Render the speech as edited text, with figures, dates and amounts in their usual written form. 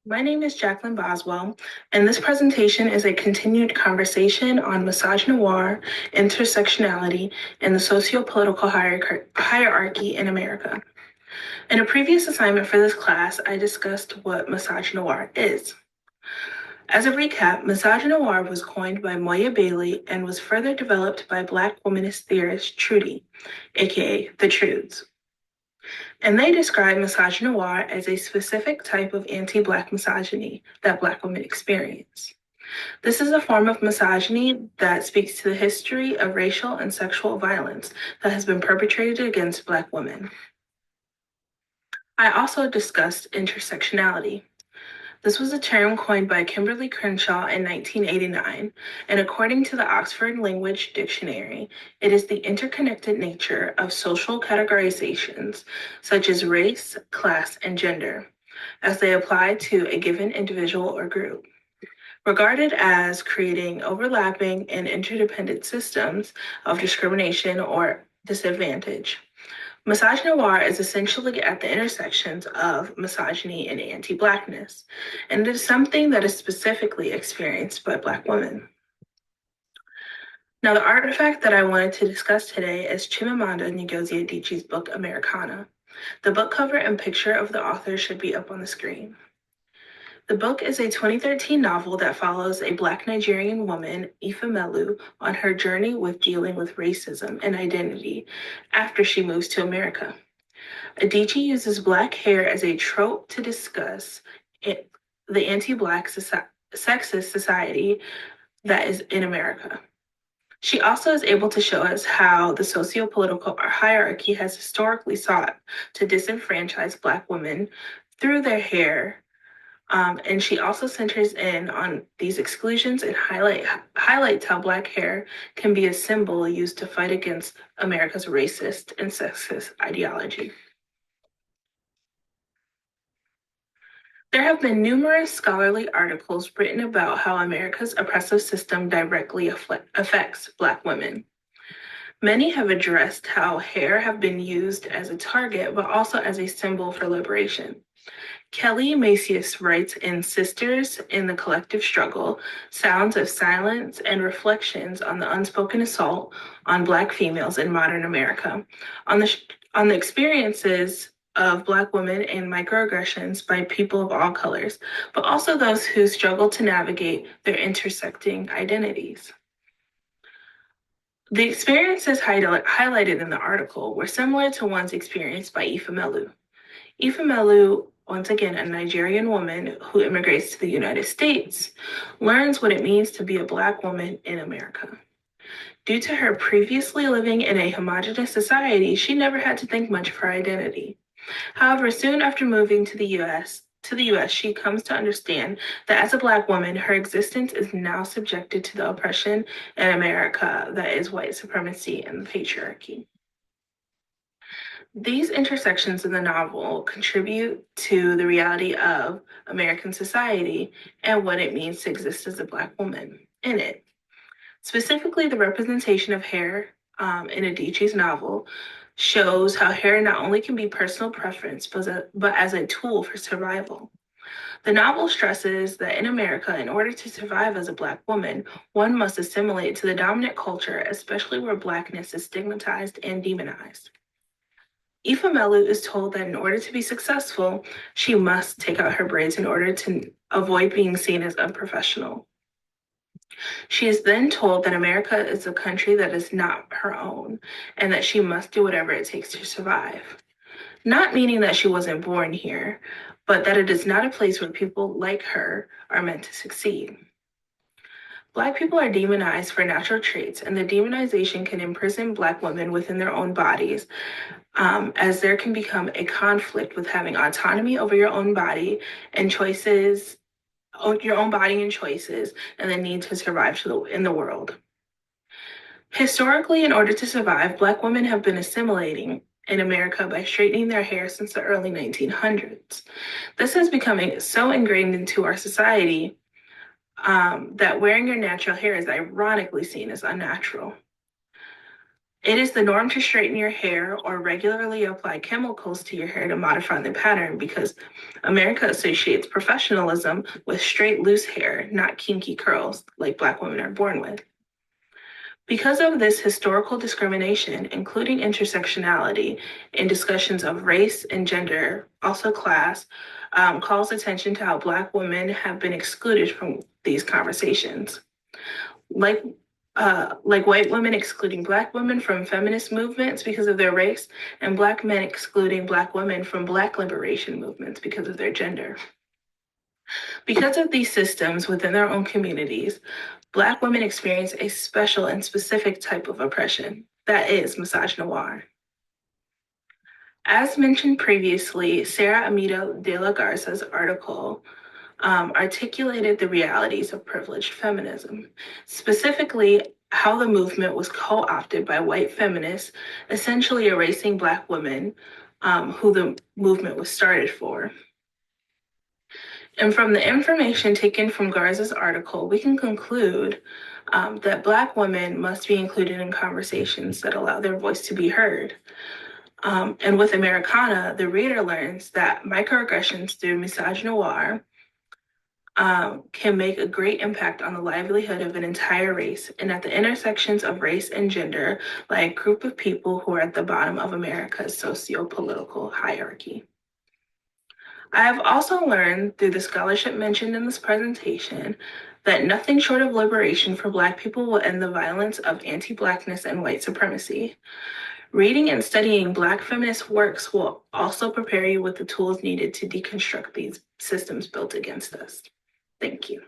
My name is Jacqueline Boswell, and this presentation is a continued conversation on misogynoir, intersectionality, and the socio-political hierarchy in America. In a previous assignment for this class, I discussed what misogynoir is. As a recap, misogynoir was coined by Moya Bailey and was further developed by Black womanist theorist Trudy, aka the Trudes. And they describe misogynoir as a specific type of anti-Black misogyny that Black women experience. This is a form of misogyny that speaks to the history of racial and sexual violence that has been perpetrated against Black women. I also discussed intersectionality. This was a term coined by Kimberly Crenshaw in 1989, and according to the Oxford Language Dictionary, it is the interconnected nature of social categorizations such as race, class, and gender, as they apply to a given individual or group. Regarded as creating overlapping and interdependent systems of discrimination or disadvantage. Misogynoir is essentially at the intersections of misogyny and anti-Blackness, and it is something that is specifically experienced by Black women. Now, the artifact that I wanted to discuss today is Chimamanda Ngozi Adichie's book, Americana. The book cover and picture of the author should be up on the screen. The book is a 2013 novel that follows a Black Nigerian woman, Ifemelu, on her journey with dealing with racism and identity after she moves to America. Adichie uses Black hair as a trope to discuss the anti-Black sexist society that is in America. She also is able to show us how the socio-political hierarchy has historically sought to disenfranchise Black women through their hair. And she also centers in on these exclusions and highlights how Black hair can be a symbol used to fight against America's racist and sexist ideology. There have been numerous scholarly articles written about how America's oppressive system directly affects Black women. Many have addressed how hair have been used as a target, but also as a symbol for liberation. Kelly Macias writes in Sisters in the Collective Struggle, Sounds of Silence and Reflections on the Unspoken Assault on Black Females in Modern America, on the experiences of Black women and microaggressions by people of all colors, but also those who struggle to navigate their intersecting identities. The experiences highlighted in the article were similar to ones experienced by Ifemelu. Ifemelu, once again a Nigerian woman who immigrates to the United States, learns what it means to be a Black woman in America. Due to her previously living in a homogenous society, she never had to think much of her identity. However, soon after moving to the US, she comes to understand that as a Black woman, her existence is now subjected to the oppression in America that is white supremacy and the patriarchy. These intersections in the novel contribute to the reality of American society and what it means to exist as a Black woman in it. Specifically, the representation of hair in Adichie's novel shows how hair not only can be personal preference, but as a tool for survival. The novel stresses that in America, in order to survive as a Black woman, one must assimilate to the dominant culture, especially where Blackness is stigmatized and demonized. Ifemelu is told that in order to be successful, she must take out her braids in order to avoid being seen as unprofessional. She is then told that America is a country that is not her own and that she must do whatever it takes to survive. Not meaning that she wasn't born here, but that it is not a place where people like her are meant to succeed. Black people are demonized for natural traits, and the demonization can imprison Black women within their own bodies, as there can become a conflict with having autonomy over your own body and choices, your own body and choices, and the need to survive in the world. Historically, in order to survive, Black women have been assimilating in America by straightening their hair since the early 1900s. This has become so ingrained into our society that wearing your natural hair is ironically seen as unnatural. It is the norm to straighten your hair or regularly apply chemicals to your hair to modify the pattern because America associates professionalism with straight, loose hair, not kinky curls like Black women are born with. Because of this historical discrimination, including intersectionality in discussions of race and gender, also class, calls attention to how Black women have been excluded from these conversations. Like like white women excluding Black women from feminist movements because of their race, and Black men excluding Black women from Black liberation movements because of their gender. Because of these systems within their own communities, Black women experience a special and specific type of oppression that is misogynoir. As mentioned previously, Sarah Amito de la Garza's article articulated the realities of privileged feminism, specifically how the movement was co-opted by white feminists, essentially erasing Black women who the movement was started for. And from the information taken from Garza's article, we can conclude that Black women must be included in conversations that allow their voice to be heard. And with Americana, the reader learns that microaggressions through misogynoir can make a great impact on the livelihood of an entire race, and at the intersections of race and gender, like a group of people who are at the bottom of America's socio-political hierarchy. I have also learned through the scholarship mentioned in this presentation that nothing short of liberation for Black people will end the violence of anti-Blackness and white supremacy. Reading and studying Black feminist works will also prepare you with the tools needed to deconstruct these systems built against us. Thank you.